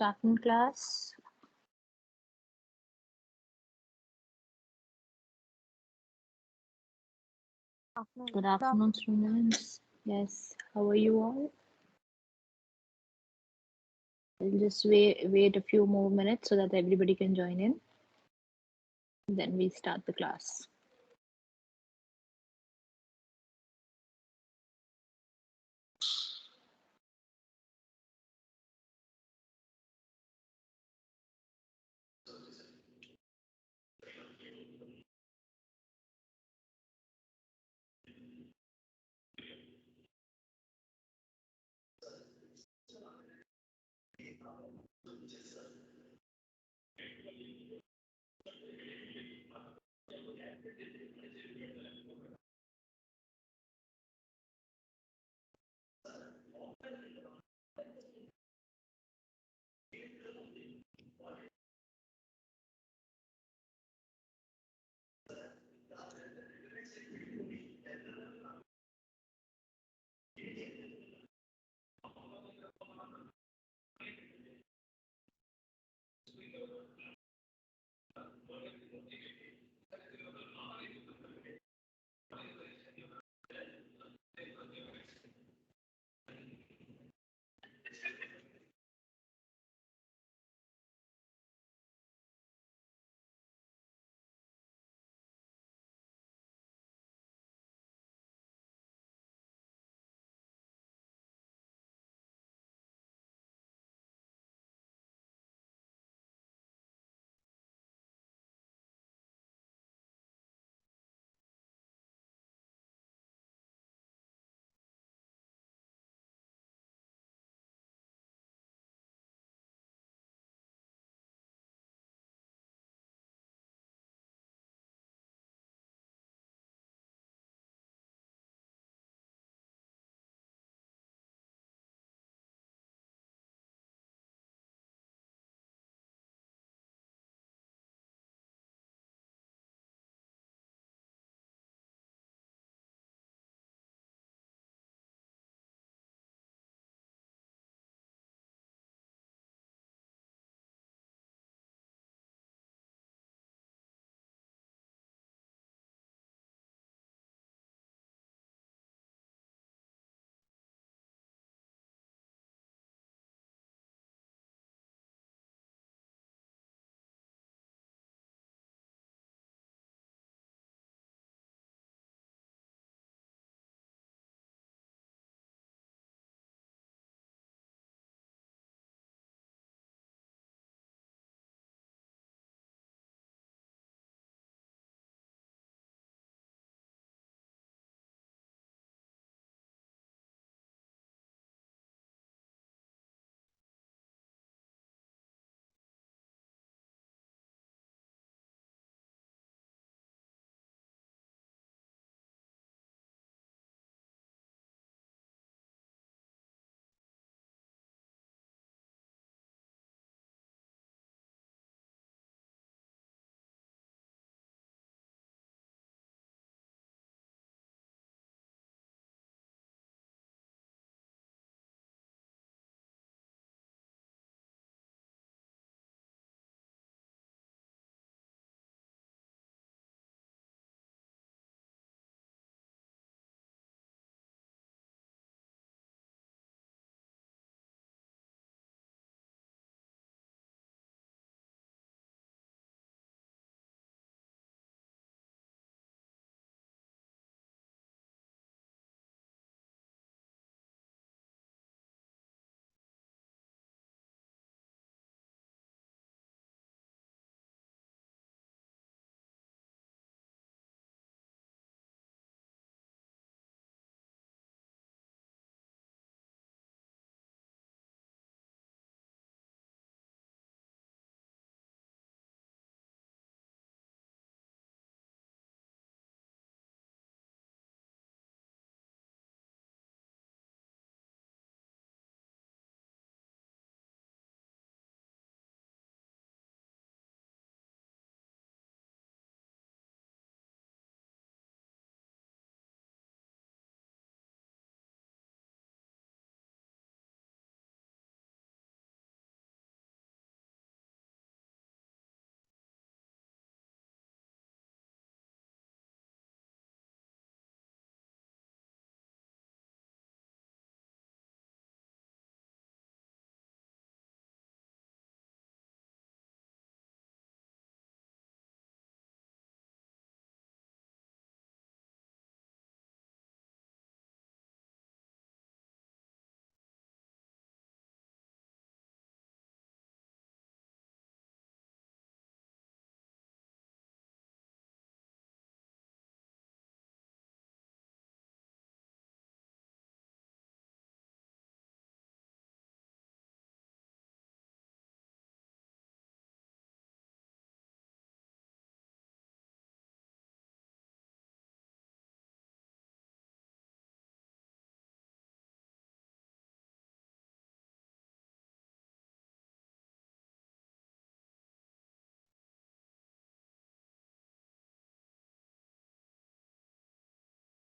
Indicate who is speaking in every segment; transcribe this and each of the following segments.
Speaker 1: afternoon, class. Good afternoon, students. Yes, how are you all? We'll just wait a few more minutes so that everybody can join in. Then we start the class.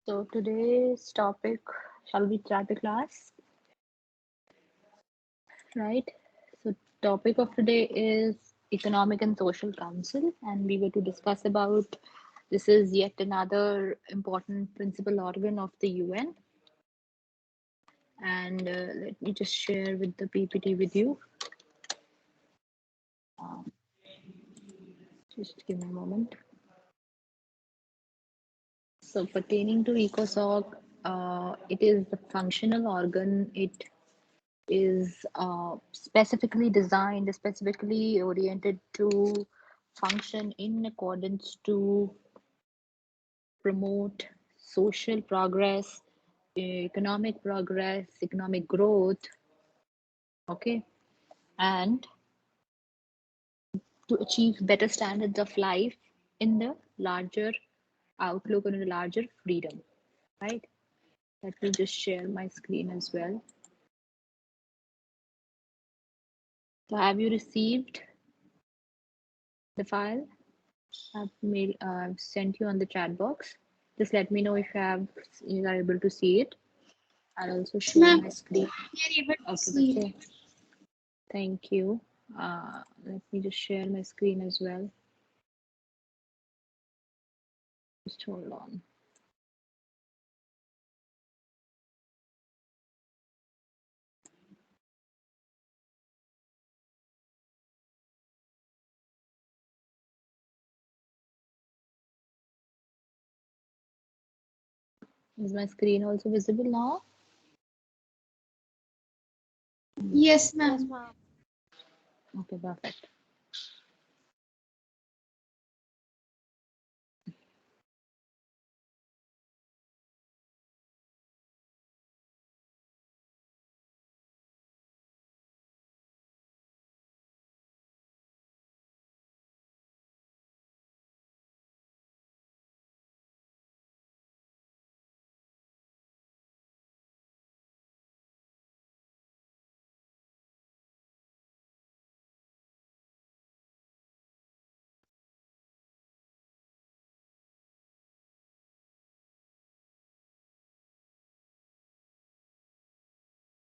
Speaker 1: So today's topic, shall we start the class? Right. So topic of today is Economic and Social Council, and we were to discuss about this is yet another important principal organ of the UN. And let me just share with the PPT with you. Just give me a moment. So pertaining to ECOSOC, it is the functional organ. It is specifically oriented to function in accordance to promote social progress, economic growth, okay, and to achieve better standards of life in the larger outlook and in the larger freedom, right? Let me just share my screen as well. So have you received the file? I've sent you on the chat box. Just let me know if you are able to see it. I'll also share
Speaker 2: Ma'am,
Speaker 1: my screen.
Speaker 2: we are able to
Speaker 1: Okay,
Speaker 2: see.
Speaker 1: okay. Thank you. Let me just share my screen as well. Just hold on. Is my screen also visible now?
Speaker 2: Yes, ma'am.
Speaker 1: Okay, perfect.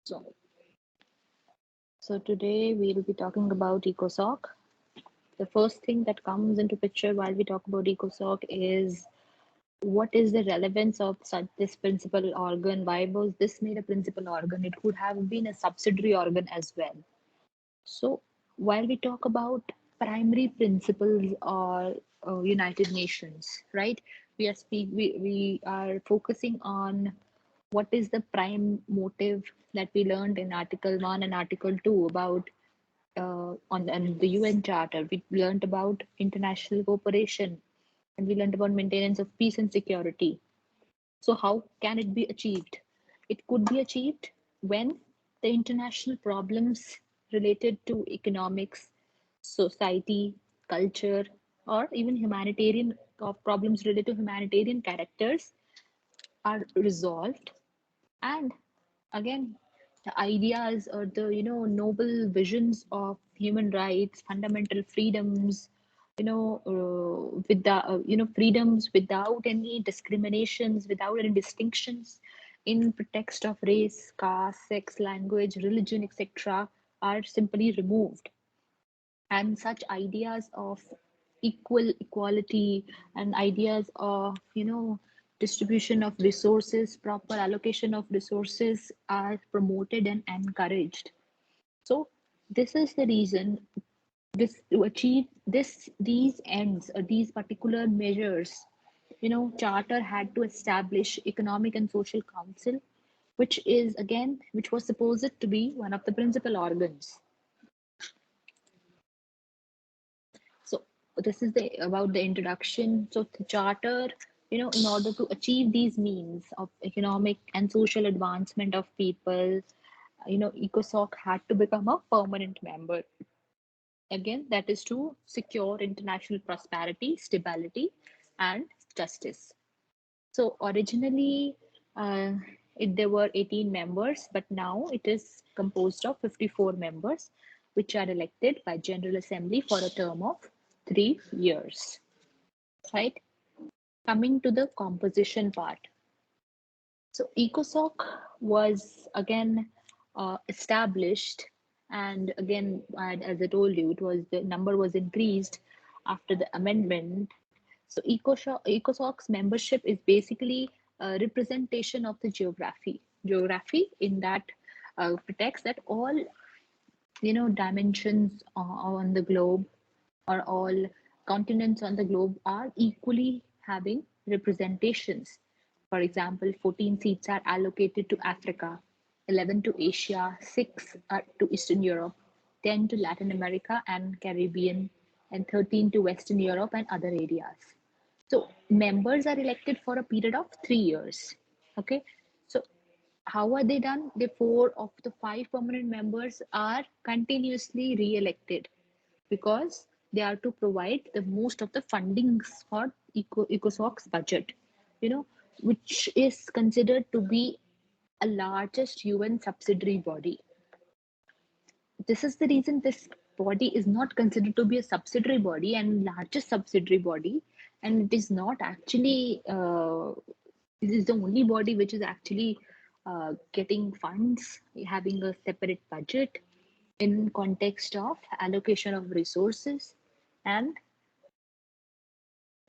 Speaker 1: So, so today we'll be talking about ECOSOC. The first thing that comes into picture while we talk about ECOSOC is what is the relevance of such this principal organ? Why was this made a principal organ? It could have been a subsidiary organ as well. So while we talk about primary principles or United Nations, right? We are focusing on what is the prime motive that we learned in Article 1 and Article 2 about on the UN Charter. We learned about international cooperation and we learned about maintenance of peace and security. So, how can it be achieved? It could be achieved when the international problems related to economics, society, culture, or even humanitarian problems related to humanitarian characters are resolved. And again, the ideas or the noble visions of human rights, fundamental freedoms, with the freedoms without any discriminations, without any distinctions in pretext of race, caste, sex, language, religion, etc., are simply removed. And such ideas of equality and ideas of distribution of resources, proper allocation of resources are promoted and encouraged. So this is the reason this to achieve these ends or these particular measures, charter had to establish economic and social council, which was supposed to be one of the principal organs. So this is about the introduction. So the charter, in order to achieve these means of economic and social advancement of people, ECOSOC had to become a permanent member. Again, that is to secure international prosperity, stability, and justice. So originally, uh, there were 18 members, but now it is composed of 54 members, which are elected by General Assembly for a term of 3 years. Right? Coming to the composition part. So ECOSOC was again established, and again, as I told you, it was the number was increased after the amendment. So ECOSOC's membership is basically a representation of the geography. Geography in that protects that all dimensions on the globe, or all continents on the globe, are equally having representations. For example, 14 seats are allocated to Africa, 11 to Asia, 6 are to Eastern Europe, 10 to Latin America and Caribbean, and 13 to Western Europe and other areas. So members are elected for a period of 3 years. Okay. So how are they done? The four of the five permanent members are continuously re-elected because they are to provide the most of the fundings for ECOSOC's budget, which is considered to be a largest UN subsidiary body. This is the reason this body is not considered to be a subsidiary body and largest subsidiary body, and it is not actually this is the only body which is actually getting funds, having a separate budget in context of allocation of resources, and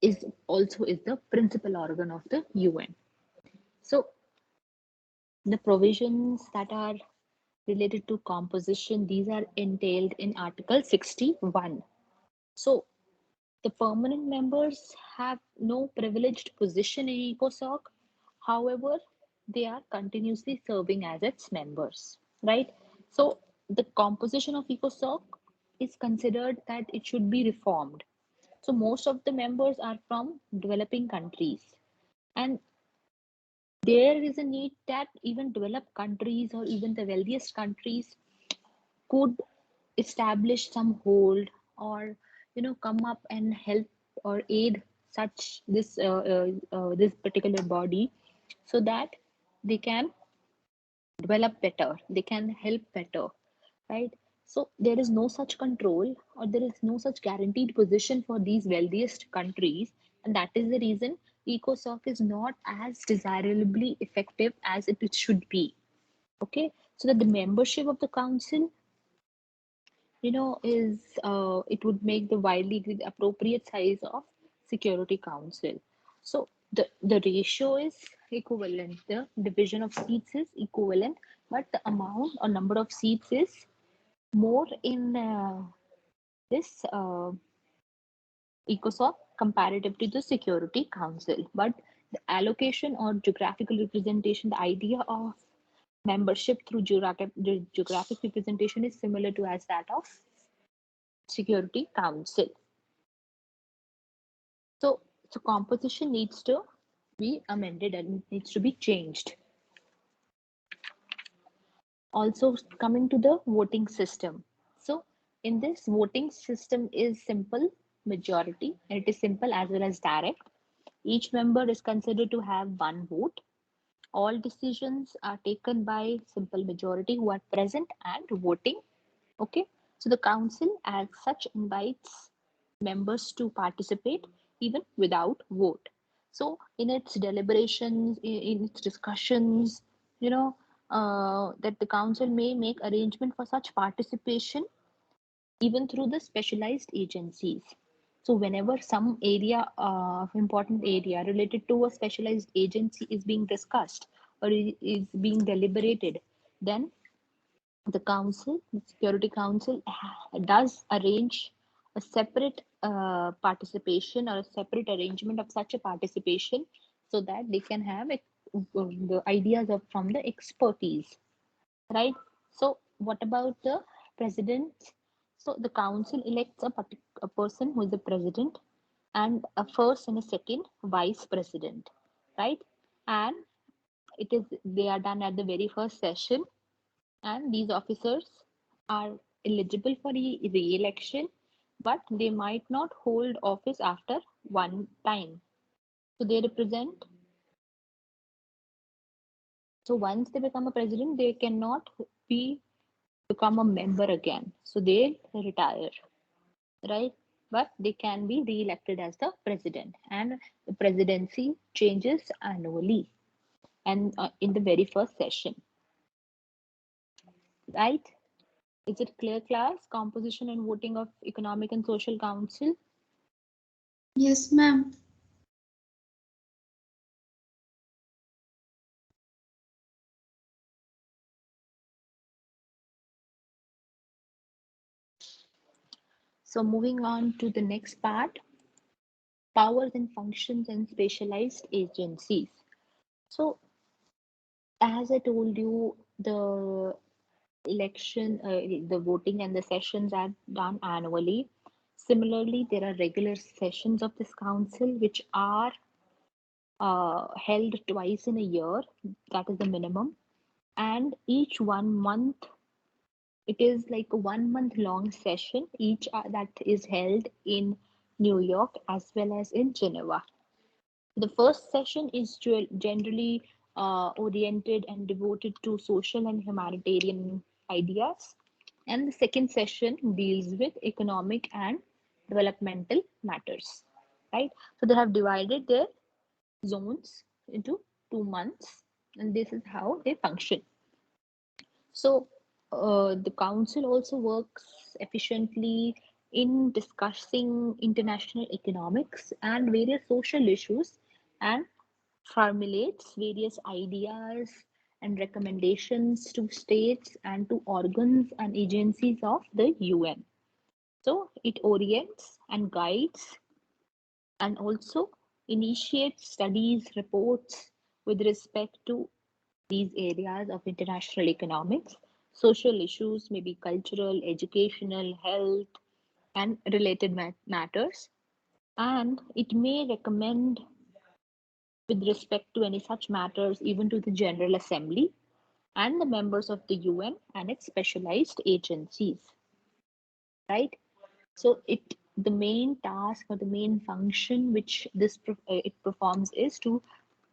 Speaker 1: is also is the principal organ of the UN. So the provisions that are related to composition, these are entailed in Article 61. So the permanent members have no privileged position in ECOSOC. However, they are continuously serving as its members, right? So the composition of ECOSOC is considered that it should be reformed. So most of the members are from developing countries, and there is a need that even developed countries or even the wealthiest countries could establish some hold, or come up and help or aid such this particular body, so that they can develop better, they can help better, right? So there is no such control, or there is no such guaranteed position for these wealthiest countries, and that is the reason ECOSOC is not as desirably effective as it should be. Okay, so that the membership of the council, is it would make the widely agreed appropriate size of Security Council. So the ratio is equivalent. The division of seats is equivalent, but the amount or number of seats is more in this ECOSOC comparative to the Security Council. But the allocation or geographical representation, the idea of membership through geographic representation is similar to as that of Security Council. So, so composition needs to be amended and needs to be changed. Also, coming to the voting system. So, in this, voting system is simple majority, and it is simple as well as direct. Each member is considered to have one vote. All decisions are taken by simple majority who are present and voting. Okay, so the council as such invites members to participate even without vote. So in its deliberations, in its discussions, that the council may make arrangement for such participation even through the specialized agencies. So whenever some area, important area related to a specialized agency is being discussed or is being deliberated, then the council, the Security Council, does arrange a separate participation or a separate arrangement of such a participation, so that they can have the ideas of from the expertise, right? So what about the president? So the council elects a person who is the president, and a first and a second vice president, right? And it is they are done at the very first session, and these officers are eligible for re-election, but they might not hold office after one time. So they represent, so once they become a president, they cannot be become a member again. So they retire, right? But they can be re-elected as the president, and the presidency changes annually. and in the very first session, right? Is it clear, class? Composition and voting of Economic and Social Council.
Speaker 2: Yes, ma'am.
Speaker 1: So moving on to the next part, powers and functions and specialized agencies. So as I told you, the the voting and the sessions are done annually. Similarly, there are regular sessions of this council which are held twice in a year. That is the minimum. And each 1 month, it is like a 1 month long session, each that is held in New York as well as in Geneva. The first session is generally oriented and devoted to social and humanitarian ideas, and the second session deals with economic and developmental matters. Right? So they have divided their zones into 2 months, and this is how they function. So the council also works efficiently in discussing international economics and various social issues, and formulates various ideas and recommendations to states and to organs and agencies of the UN. So it orients and guides and also initiates studies, reports with respect to these areas of international economics, social issues, maybe cultural, educational, health, and related matters. And it may recommend with respect to any such matters even to the General Assembly and the members of the UN and its specialized agencies, right? So the main task or the main function which it performs is to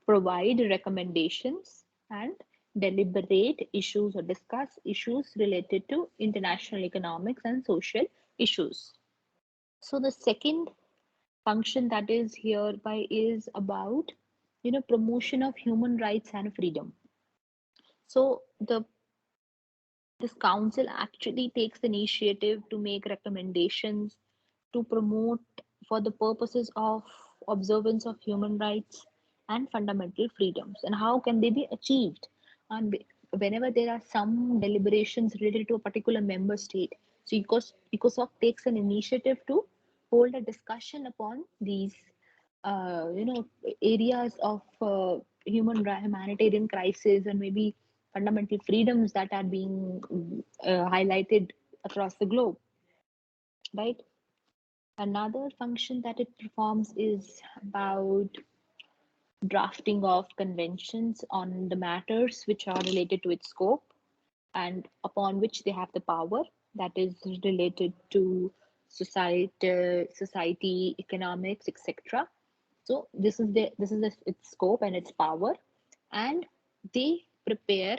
Speaker 1: provide recommendations and deliberate issues or discuss issues related to international economics and social issues. So the second function that is hereby is about promotion of human rights and freedom. So the this council actually takes the initiative to make recommendations to promote for the purposes of observance of human rights and fundamental freedoms, and how can they be achieved. And whenever there are some deliberations related to a particular member state, so ECOSOC takes an initiative to hold a discussion upon these areas of humanitarian crisis and maybe fundamental freedoms that are being highlighted across the globe, right? Another function that it performs is about drafting of conventions on the matters which are related to its scope and upon which they have the power, that is related to society, economics, etc. So this is its scope and its power, and they prepare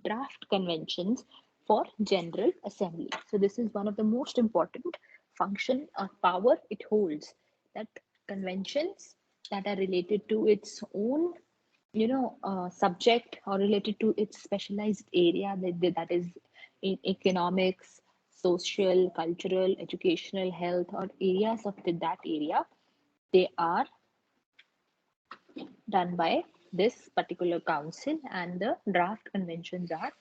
Speaker 1: draft conventions for General Assembly. So this is one of the most important function or power it holds, that conventions that are related to its own subject or related to its specialized area, that is in economics, social, cultural, educational, health, or areas of that area, they are done by this particular council, and the draft conventions are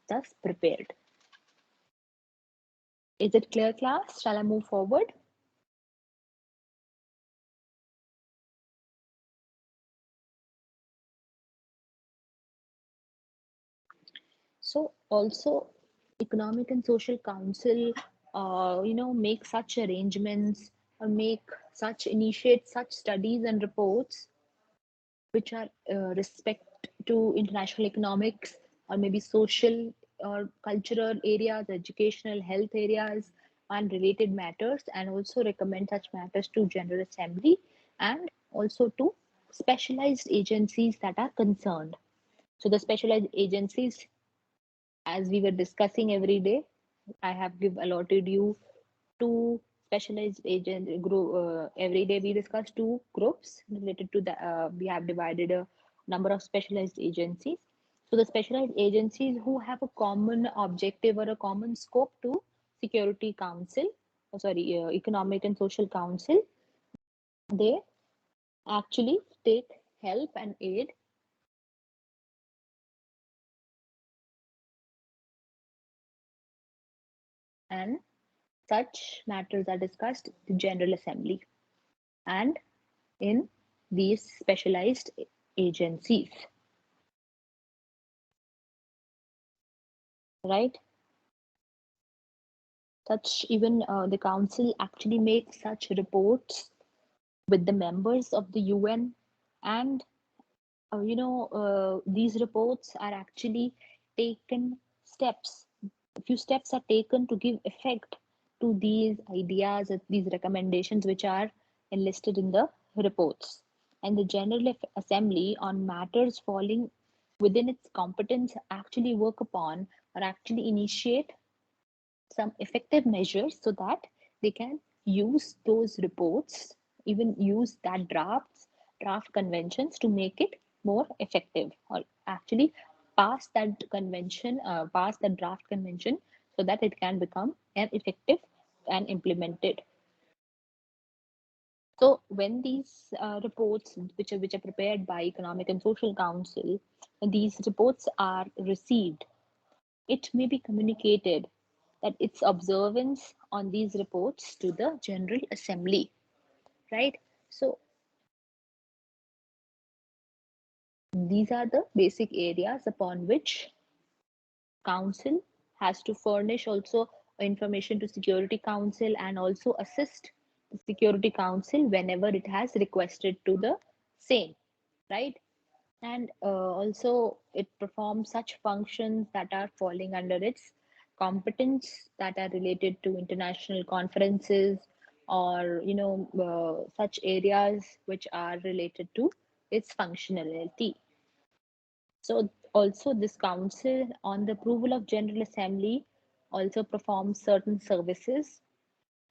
Speaker 1: thus prepared. Is it clear, class? Shall I move forward? So also Economic and Social Council make such arrangements or initiate such studies and reports which are respect to international economics or maybe social or cultural areas, educational, health areas, and related matters, and also recommend such matters to General Assembly and also to specialized agencies that are concerned. So the specialized agencies, as we were discussing every day, I have allotted you two specialized agent group. Every day we discuss two groups related to the. We have divided number of specialized agencies. So the specialized agencies who have a common objective or a common scope to Security Council, Economic and Social Council, they actually take help and aid and such matters are discussed in the General Assembly and in these specialized agencies, right? Such even the council actually makes such reports with the members of the UN, and these reports are actually taken steps. A few steps are taken to give effect to these ideas, these recommendations, which are enlisted in the reports. And the General Assembly, on matters falling within its competence, actually work upon or actually initiate some effective measures so that they can use those reports, even use that draft conventions to make it more effective, or actually pass that draft convention so that it can become an effective and implemented. So when these reports, which are prepared by Economic and Social Council, when these reports are received, it may be communicated that its observance on these reports to the General Assembly, right? So these are the basic areas upon which Council has to furnish also information to Security Council and also assist the Security Council whenever it has requested to the same, right? And also it performs such functions that are falling under its competence, that are related to international conferences, or such areas which are related to its functionality. So also this council, on the approval of General Assembly, also performs certain services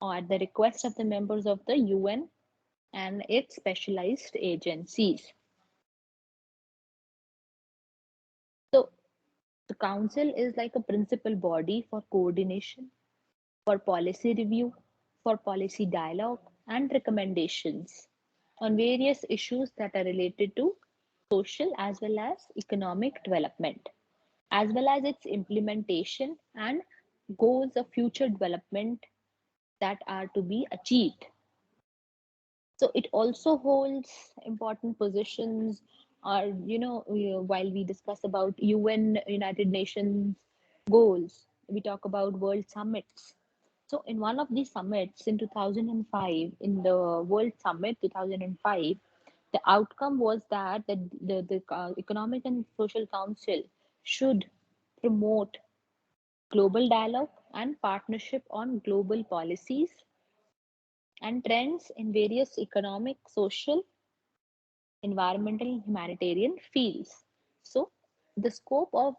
Speaker 1: or at the request of the members of the UN and its specialized agencies. So the council is like a principal body for coordination, for policy review, for policy dialogue, and recommendations on various issues that are related to social as well as economic development, as well as its implementation and goals of future development that are to be achieved. So it also holds important positions, or while we discuss about UN, United Nations goals, we talk about world summits. So in one of these summits in 2005, in the World Summit 2005, the outcome was that the Economic and Social Council should promote global dialogue and partnership on global policies and trends in various economic, social, environmental, and humanitarian fields. So the scope of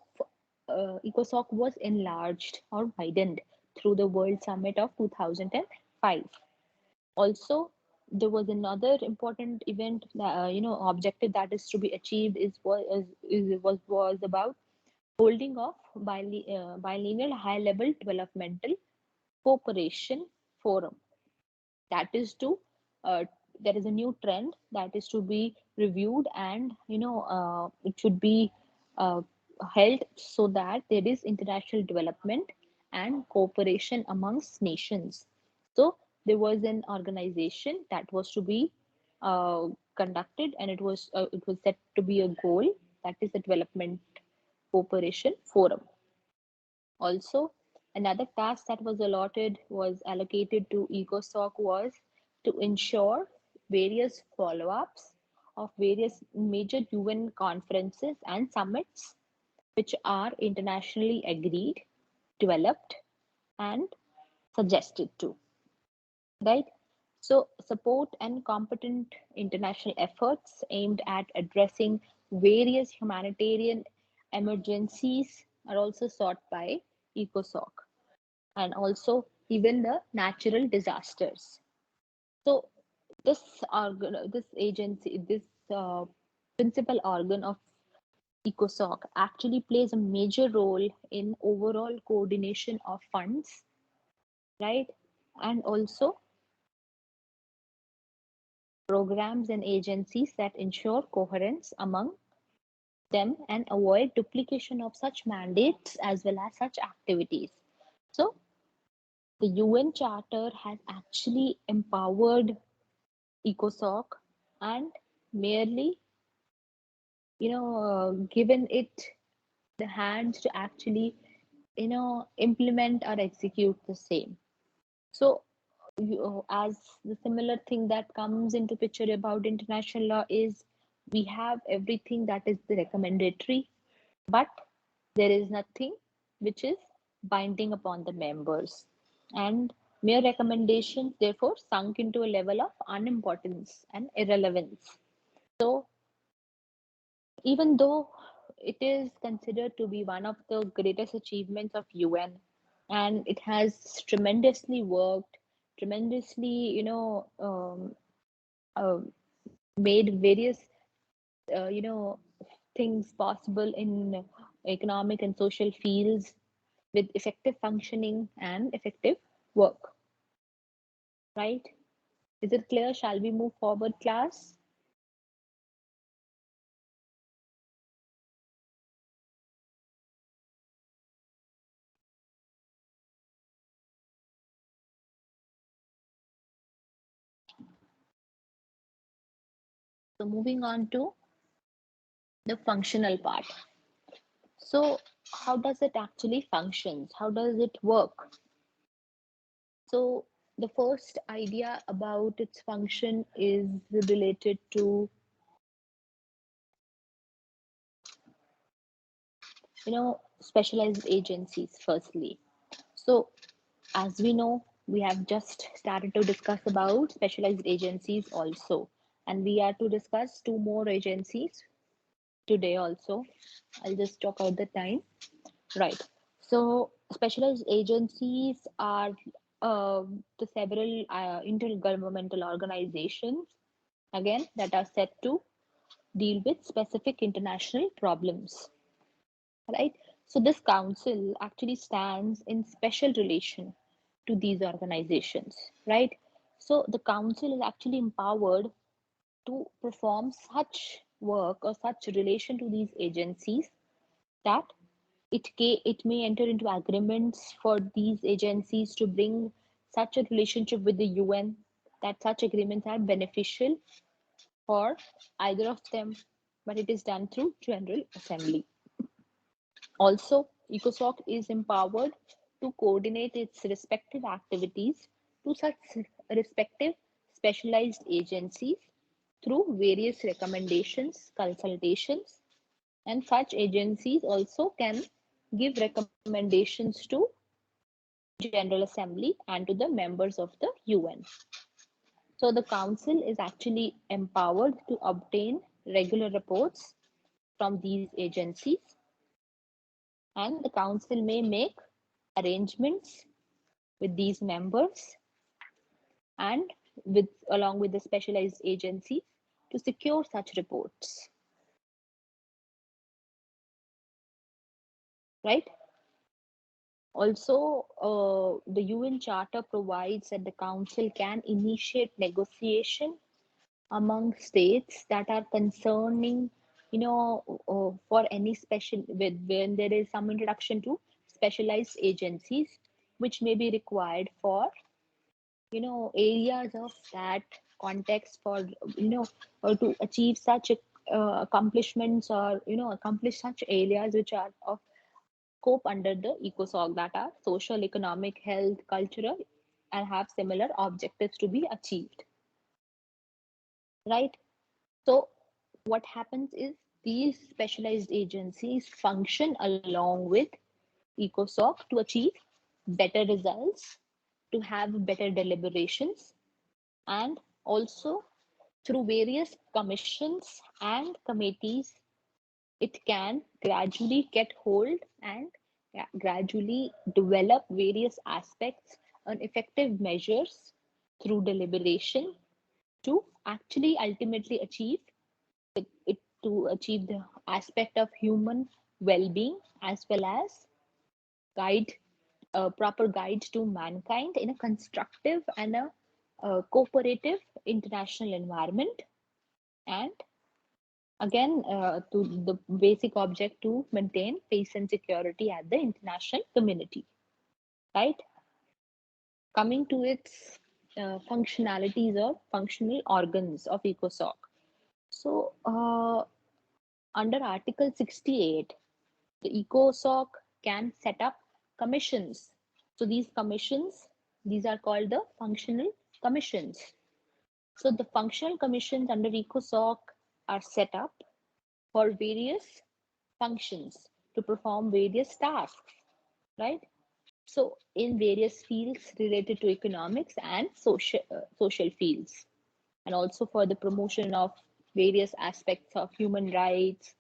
Speaker 1: ECOSOC was enlarged or widened through the World Summit of 2005. Also, there was another important event, objective that is to be achieved was about holding of biennial high-level developmental cooperation forum. That is to there is a new trend that is to be reviewed, and it should be uh, held so that there is international development and cooperation amongst nations. So there was an organization that was to be uh, conducted, and it was set to be a goal, that is the development cooperation forum. Also, another task that was allocated to ECOSOC was to ensure various follow-ups of various major UN conferences and summits which are internationally agreed, developed, and suggested to, right? So, support and competent international efforts aimed at addressing various humanitarian emergencies are also sought by ECOSOC, and also even the natural disasters. So this agency, this principal organ of ECOSOC, actually plays a major role in overall coordination of funds, right? And also programs and agencies that ensure coherence among them and avoid duplication of such mandates as well as such activities. So the UN Charter has actually empowered ECOSOC and merely, given it the hands to actually, implement or execute the same. So, as the similar thing that comes into picture about international law is we have everything that is the recommendatory, but there is nothing which is binding upon the members. And mere recommendations, therefore, sunk into a level of unimportance and irrelevance. So, even though it is considered to be one of the greatest achievements of UN, and it has tremendously worked, tremendously, uh, made various, things possible in economic and social fields with effective functioning and effective work, right? Is it clear? Shall we move forward, class? So moving on to the functional part. So how does it actually functions? How does it work? So the first idea about its function is related to, specialized agencies firstly. So as we know, we have just started to discuss about specialized agencies also, and we are to discuss two more agencies today also. I'll just talk out the time. Right. So specialized agencies are the several intergovernmental organizations, again, that are set to deal with specific international problems. Right. So this council actually stands in special relation to these organizations. Right. So the council is actually empowered to perform such work or such relation to these agencies that it may enter into agreements for these agencies to bring such a relationship with the UN that such agreements are beneficial for either of them, but it is done through General Assembly. Also, ECOSOC is empowered to coordinate its respective activities to such respective specialized agencies through various recommendations, consultations, and such agencies also can give recommendations to General Assembly and to the members of the UN. So the council is actually empowered to obtain regular reports from these agencies, and the council may make arrangements with these members and with along with the specialized agencies to secure such reports, right? Also, the UN Charter provides that the Council can initiate negotiation among states that are concerning, for any special, when there is some introduction to specialized agencies, which may be required for, areas of that context for, or to achieve such accomplishments or, accomplish such areas which are of scope under the ECOSOC that are social, economic, health, cultural, and have similar objectives to be achieved, right? So, what happens is these specialized agencies function along with ECOSOC to achieve better results, to have better deliberations, and also through various commissions and committees, it can gradually get hold and gradually develop various aspects and effective measures through deliberation to actually ultimately achieve it to achieve the aspect of human well-being as well as guide a proper guide to mankind in a constructive and a cooperative international environment, and again to the basic object to maintain peace and security at the international community, right? Coming to its functionalities or functional organs of ECOSOC. So under Article 68, the ECOSOC can set up commissions. So these commissions, these are called the functional commissions. So the functional commissions under ECOSOC are set up for various functions to perform various tasks, right? So in various fields related to economics and social fields, and also for the promotion of various aspects of human rights,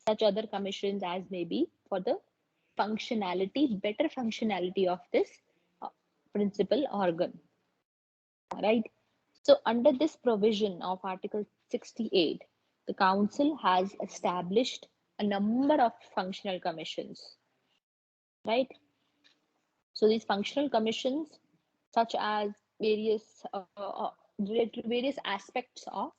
Speaker 1: such other commissions as may be for the functionality, better functionality of this uh, principal organ, right? So under this provision of Article 68, the Council has established a number of functional commissions, right? So these functional commissions, such as various related to various aspects of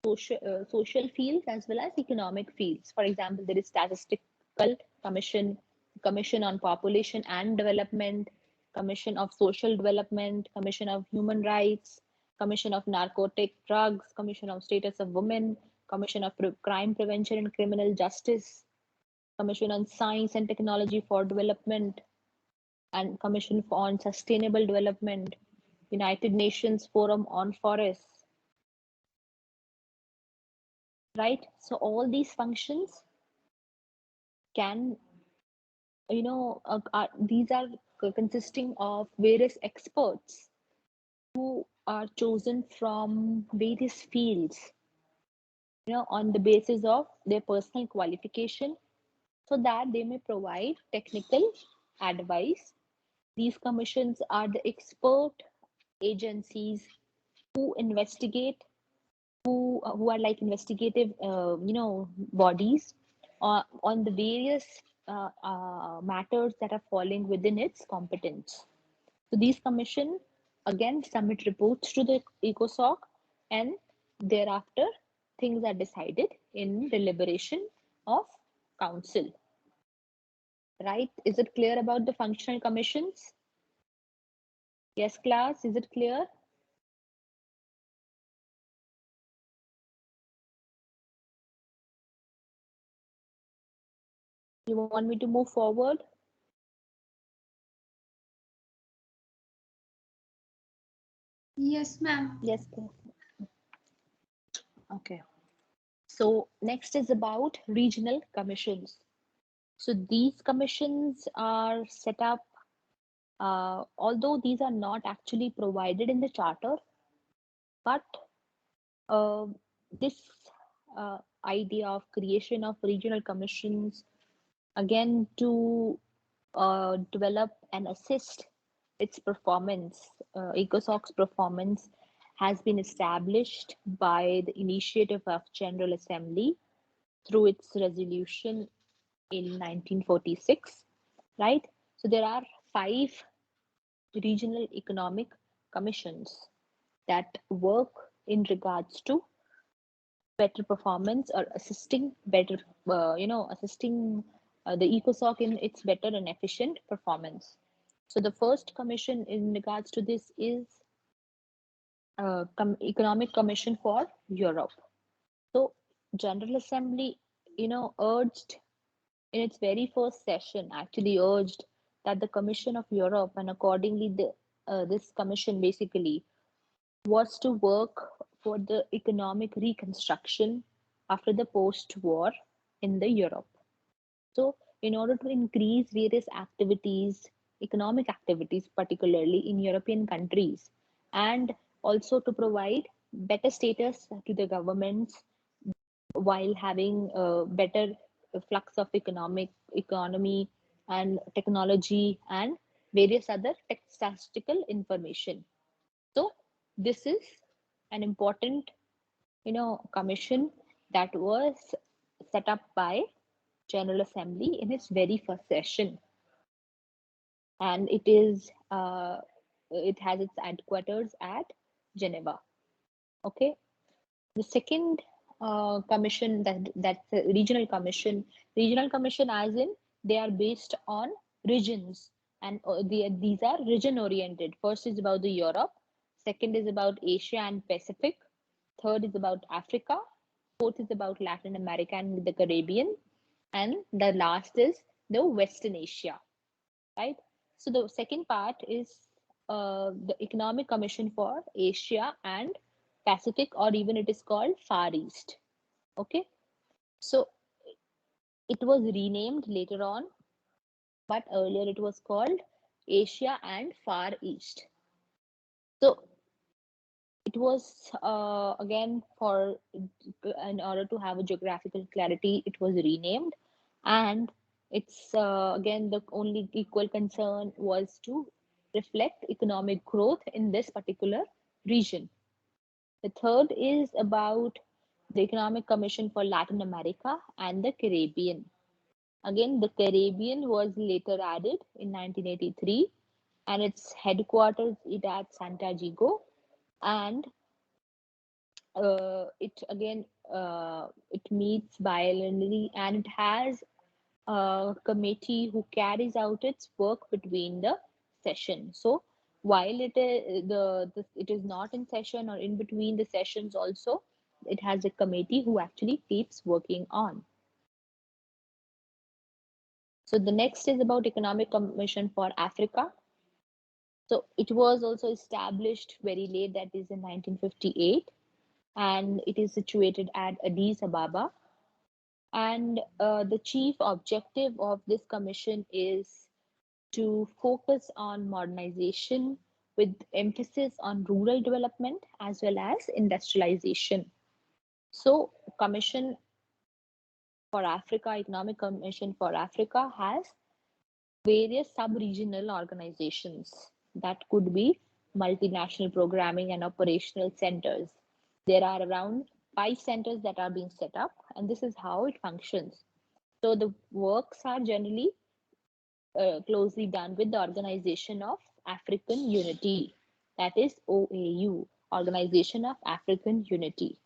Speaker 1: social fields as well as economic fields. For example, there is statistical commission, commission on population and development, commission of social development, commission of human rights, commission of narcotic drugs, commission of status of women, commission of crime prevention and criminal justice, commission on science and technology for development, and commission on sustainable development, United Nations forum on forests, right? So all these functions can, these are consisting of various experts who are chosen from various fields, on the basis of their personal qualification, so that they may provide technical advice. These commissions are the expert agencies who investigate, who are like investigative bodies on the various matters that are falling within its competence. So these commission again submit reports to the ECOSOC, and thereafter things are decided in deliberation of council, right? Is it clear about the functional commissions? Yes, class, is it clear? You want me to move forward?
Speaker 2: Yes, ma'am.
Speaker 1: Yes, class. Okay. So next is about regional commissions. So these commissions are set up, although these are not actually provided in the charter, but uh, this idea of creation of regional commissions, again to develop and assist its performance, ECOSOC's performance, has been established by the initiative of General Assembly through its resolution in 1946, right? So there are 5 regional economic commissions that work in regards to better performance or assisting better, assisting the ECOSOC in its better and efficient performance. So the first commission in regards to this is Economic Commission for Europe. So General Assembly, urged in its very first session, actually urged that the Commission of Europe, and accordingly this commission basically was to work for the economic reconstruction after the post-war in the Europe. So in order to increase various activities, economic activities, particularly in European countries, and also to provide better status to the governments while having a better flux of economy and technology and various other statistical information. So this is an important, commission that was set up by General Assembly in its very first session, and it has its headquarters at Geneva. Okay. The second commission, that's a regional commission. Regional commission, as in they are based on regions, and these are region oriented. First is about the Europe, second is about Asia and Pacific, third is about Africa, fourth is about Latin America and the Caribbean, and the last is the Western Asia, right? So the second part is the Economic Commission for Asia and Pacific, or even it is called Far East. Okay, so it was renamed later on, but earlier it was called Asia and Far East. So it was again, for in order to have a geographical clarity, it was renamed, and it's again, the only equal concern was to reflect economic growth in this particular region. The third is about the Economic Commission for Latin America and the Caribbean. Again, the Caribbean was later added in 1983, and its headquarters is at Santiago, and it meets biannually, and it has a committee who carries out its work between the session. So while it is not in session or in between the sessions also, it has a committee who actually keeps working on. So the next is about Economic Commission for Africa. So it was also established very late, that is in 1958, and it is situated at Addis Ababa. And the chief objective of this commission is to focus on modernization with emphasis on rural development as well as industrialization. So, Commission for Africa, Economic Commission for Africa has various sub-regional organizations that could be multinational programming and operational centers. There are around 5 centers that are being set up, and this is how it functions. So the works are generally closely done with the Organization of African Unity, that is OAU, Organization of African Unity.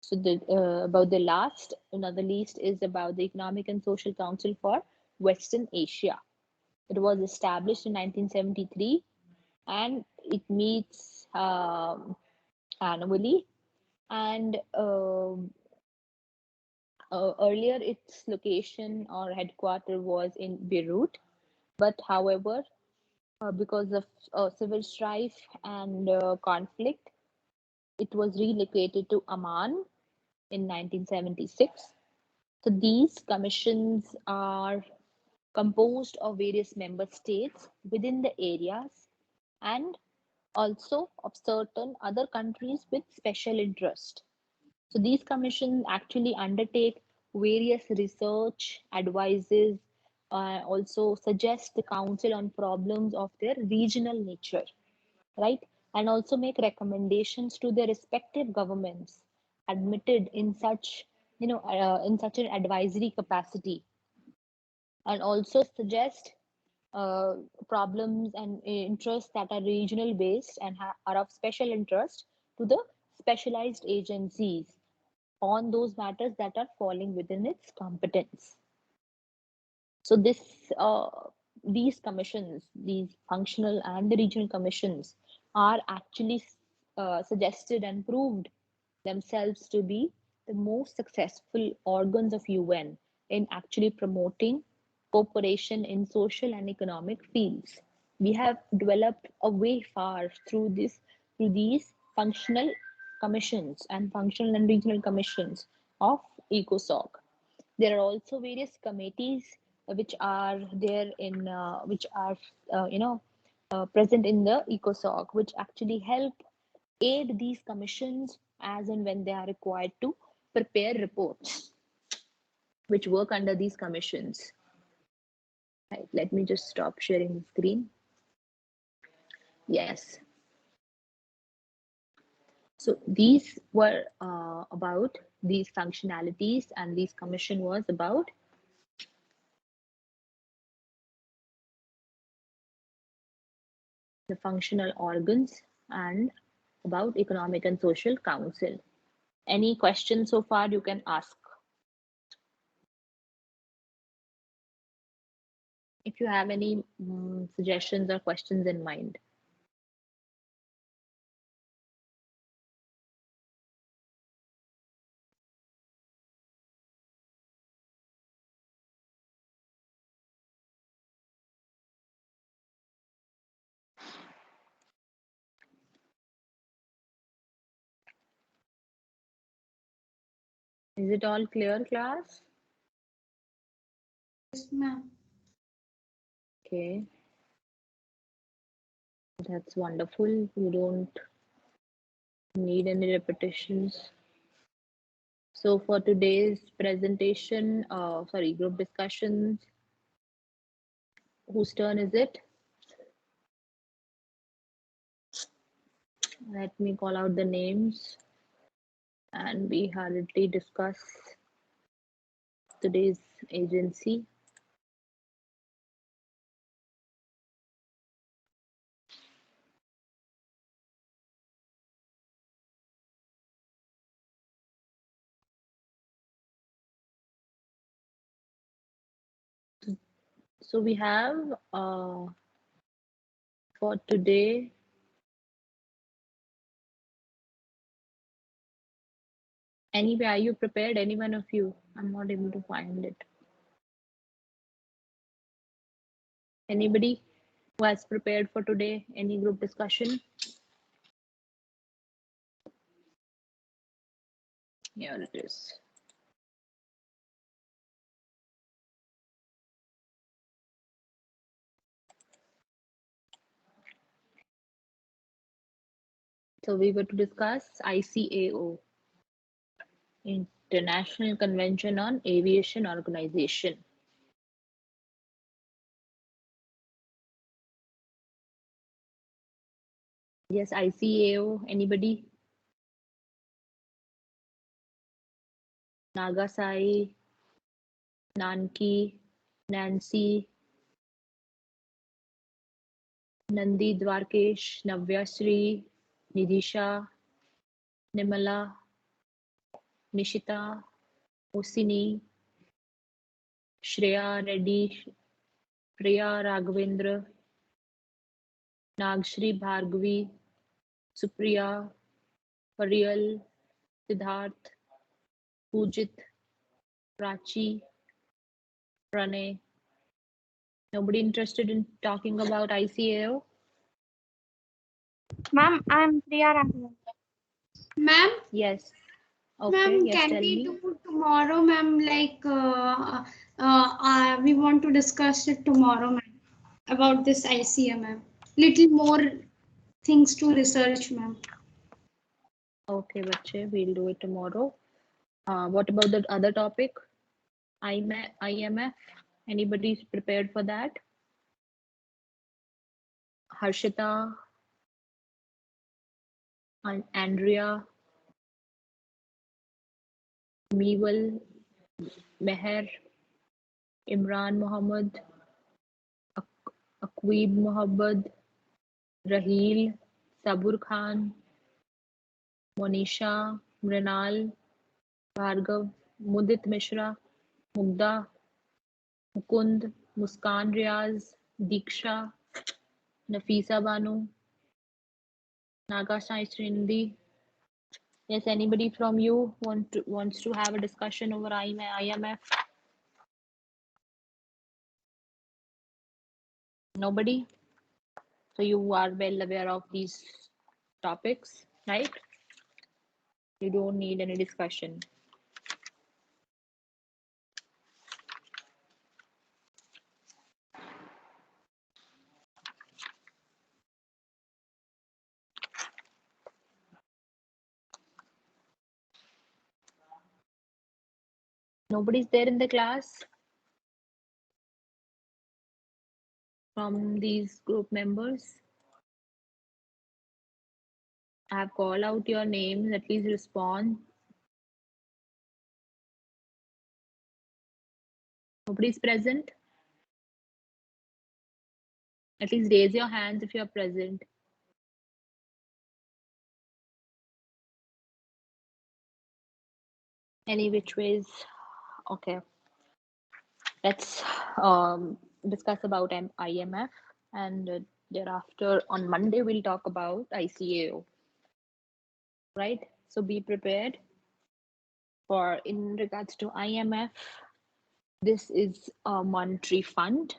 Speaker 1: So about the last, another list is about the Economic and Social Council for Western Asia. It was established in 1973, and it meets annually. And earlier, its location or headquarter was in Beirut, but however, because of civil strife and conflict, it was relocated to Amman in 1976. So these commissions are composed of various member states within the areas, and also of certain other countries with special interest. So these commissions actually undertake various research, advises, also suggest the council on problems of their regional nature, right? And also make recommendations to their respective governments admitted in such, in such an advisory capacity, and also suggest uh, problems and interests that are regional based and are of special interest to the specialized agencies on those matters that are falling within its competence. So these commissions, these functional and the regional commissions, are actually suggested and proved themselves to be the most successful organs of UN in actually promoting cooperation in social and economic fields. We have developed a way far through these functional commissions and functional and regional commissions of ECOSOC. There are also various committees which are there in which are present in the ECOSOC, which actually help aid these commissions as and when they are required to prepare reports which work under these commissions. Right, let me just stop sharing the screen. Yes. So these were about these functionalities, and this commission was about the functional organs and about Economic and Social Council. Any questions so far you can ask? If you have any suggestions or questions in mind. Is it all clear, class?
Speaker 2: Yes, ma'am.
Speaker 1: Okay, that's wonderful. You don't need any repetitions. So for today's presentation, group discussions, whose turn is it? Let me call out the names and we hurriedly discuss today's agency. So we have for today, anyway, are you prepared? Any one of you? I'm not able to find it. Anybody who has prepared for today? Any group discussion? Here it is. So we were to discuss ICAO, International Convention on Aviation Organization. Yes, ICAO, anybody? Nagasai, Nanki, Nancy, Nandi Dwarkesh, Navyasri, Nidhisha, Nimala, Nishita, Osini, Shreya Reddy, Priya Raghavendra, Nagshri Bhargavi, Supriya, Pariyal, Siddharth, Pujit, Prachi, Pranay. Nobody interested in talking about ICAO?
Speaker 3: Ma'am, I'm Priya Raghavan.
Speaker 2: Ma'am,
Speaker 1: Yes. Okay,
Speaker 2: ma'am,
Speaker 1: yes,
Speaker 2: can
Speaker 1: tell
Speaker 2: we
Speaker 1: me.
Speaker 2: do tomorrow, ma'am? Like, we want to discuss it tomorrow, ma'am, about this ICM, ma'am. Little more things to research, ma'am.
Speaker 1: Okay, bache, we'll do it tomorrow. What about the other topic? IMF? Anybody's prepared for that? Harshita and Andrea, Meewal, Meher, Imran Mohammed, Aqeeb Mohammed, Raheel, Sabur Khan, Monisha, Mrinal, Bhargav, Mudit Mishra, Mugda, Mukund, Muskan Riaz, Diksha, Nafisa Banu, Naga Sai Srindi. Yes, anybody from you wants to have a discussion over IMF? Nobody? So you are well aware of these topics, right? You don't need any discussion. Nobody's there in the class from these group members. I have called out your names. Please respond. Nobody's present. At least raise your hands if you are present. Any which ways. Okay. Let's discuss about IMF, and thereafter on Monday we'll talk about ICAO. Right? So be prepared for in regards to IMF. This is a monetary fund.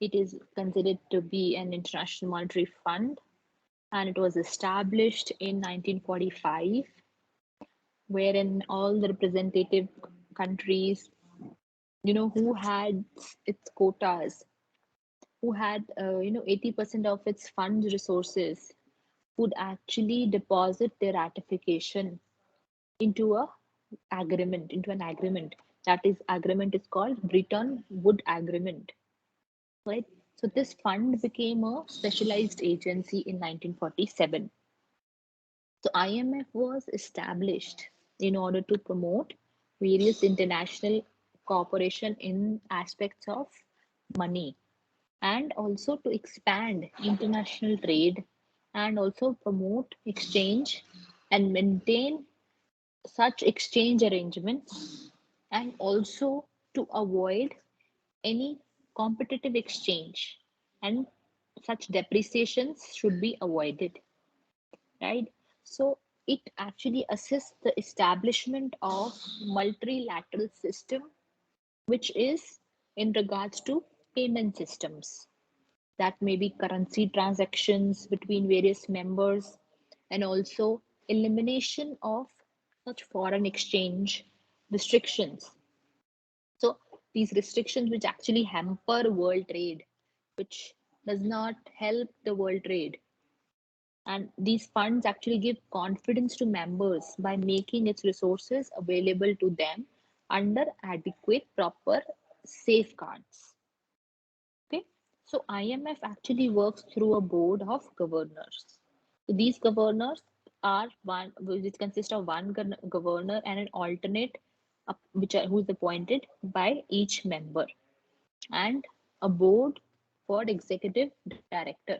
Speaker 1: It is considered to be an international monetary fund, and it was established in 1945, wherein all the representative countries, who had its quotas, who had 80% of its fund resources, would actually deposit their ratification into an agreement. That is agreement is called Bretton Woods Agreement, right? So this fund became a specialized agency in 1947. So IMF was established in order to promote various international cooperation in aspects of money, and also to expand international trade, and also promote exchange and maintain such exchange arrangements, and also to avoid any competitive exchange, and such depreciations should be avoided, right? So it actually assists the establishment of multilateral system, which is in regards to payment systems, that may be currency transactions between various members, and also elimination of such foreign exchange restrictions. So these restrictions which actually hamper world trade, which does not help the world trade, and these funds actually give confidence to members by making its resources available to them under adequate, proper safeguards. Okay, so IMF actually works through a board of governors. So these governors are one, which consists of one governor and an alternate, who is appointed by each member, and a board for executive director,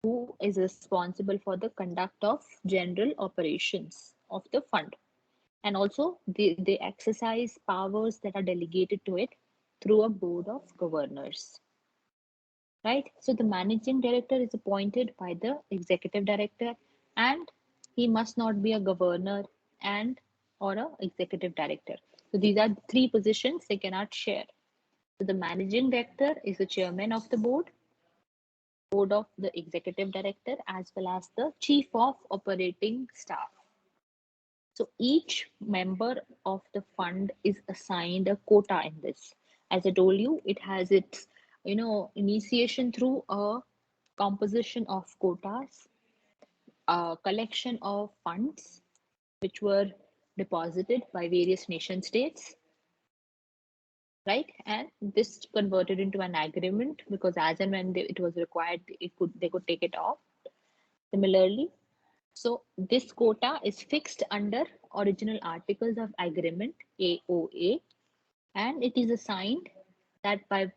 Speaker 1: who is responsible for the conduct of general operations of the fund. And also they exercise powers that are delegated to it through a board of governors. Right? So the managing director is appointed by the executive director, and he must not be a governor and or a executive director. So these are the three positions they cannot share. So the managing director is the chairman of the board of the executive director, as well as the chief of operating staff. So each member of the fund is assigned a quota in this. As I told you, it has its initiation through a composition of quotas, a collection of funds which were deposited by various nation states, right? And this converted into an agreement, because as and when it was required, they could take it off. Similarly, so this quota is fixed under original articles of agreement AOA, and it is assigned that by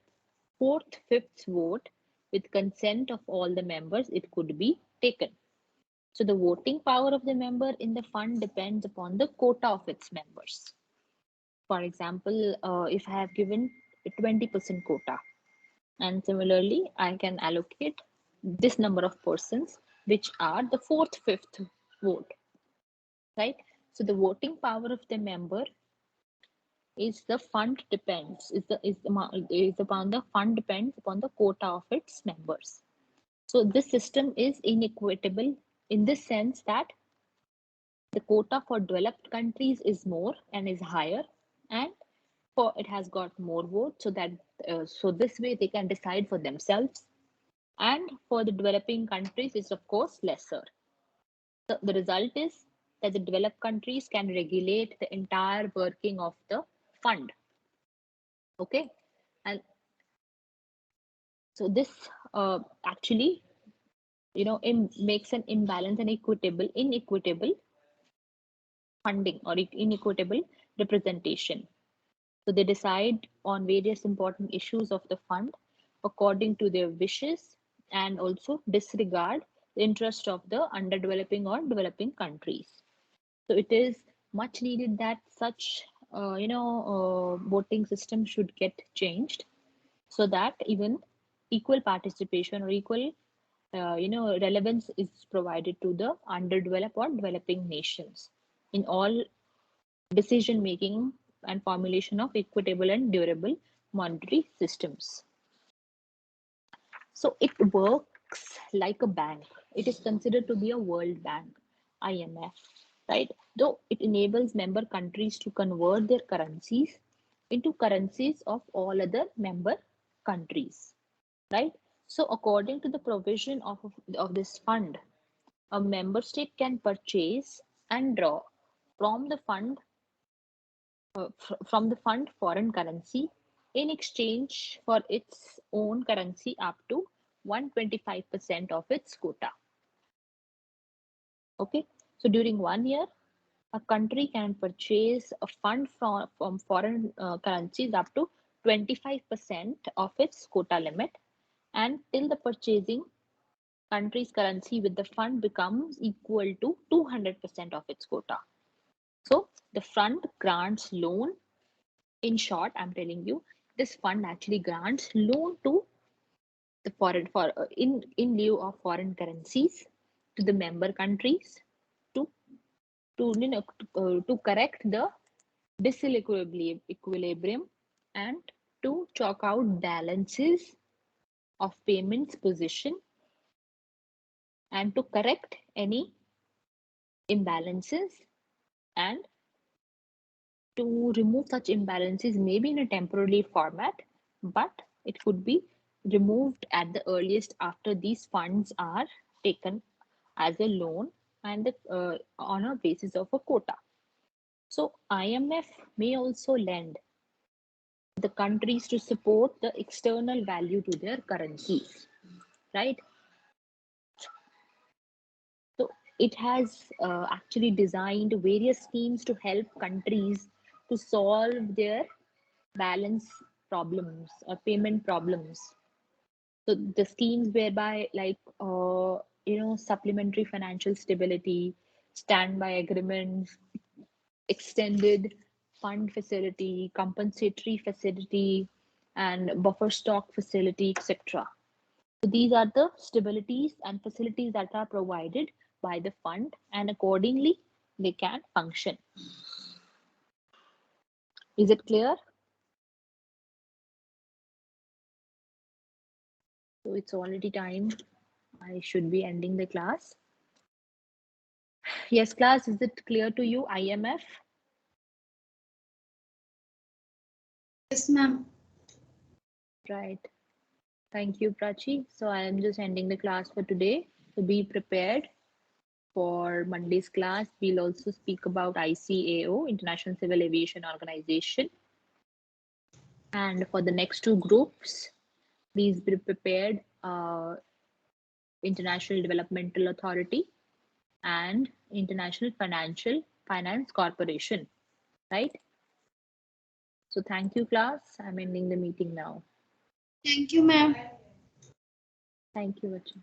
Speaker 1: fourth fifth vote with consent of all the members it could be taken. So the voting power of the member in the fund depends upon the quota of its members. For example, if I have given a 20% quota, and similarly I can allocate this number of persons which are the fourth fifth vote, right? So the voting power of the member is the fund depends is upon the fund depends upon the quota of its members. So this system is inequitable in the sense that the quota for developed countries is more and is higher, and for it has got more votes, so that so this way they can decide for themselves, and for the developing countries is of course lesser. So the result is that the developed countries can regulate the entire working of the fund. Okay, and so this actually makes an imbalance and inequitable funding or inequitable representation. So they decide on various important issues of the fund according to their wishes and also disregard the interest of the underdeveloping or developing countries. So it is much needed that such voting system should get changed so that even equal participation or equal relevance is provided to the underdeveloped or developing nations in all decision making and formulation of equitable and durable monetary systems. So it works like a bank. It is considered to be a World Bank, IMF, right? Though it enables member countries to convert their currencies into currencies of all other member countries, right? So according to the provision of this fund, a member state can purchase and draw from the fund foreign currency in exchange for its own currency up to 125% of its quota. Okay, so during 1 year, a country can purchase a fund from foreign currencies up to 25% of its quota limit, and till the purchasing country's currency with the fund becomes equal to 200% of its quota. So the fund grants loan. In short, I'm telling you, this fund actually grants loan to the foreign for in lieu of foreign currencies to the member countries to to correct the disequilibrium and to chalk out balances of payments position and to correct any imbalances and to remove such imbalances maybe in a temporary format, but it could be removed at the earliest after these funds are taken as a loan and on a basis of a quota. So IMF may also lend the countries to support the external value to their currencies, right? So it has actually designed various schemes to help countries to solve their balance problems or payment problems. So the schemes whereby like supplementary financial stability, standby agreements, extended fund facility, compensatory facility, and buffer stock facility, etc. So these are the stabilities and facilities that are provided by the fund, and accordingly they can function. Is it clear? So it's already time. I should be ending the class. Yes, class, is it clear to you, IMF?
Speaker 2: Yes, ma'am.
Speaker 1: Right. Thank you, Prachi. So I am just ending the class for today. So be prepared for Monday's class. We'll also speak about ICAO, International Civil Aviation Organization. And for the next two groups, please be prepared. International Developmental Authority and International Finance Corporation, right? So thank you, class. I'm ending the meeting now.
Speaker 2: Thank you, ma'am.
Speaker 1: Thank you, Vachan.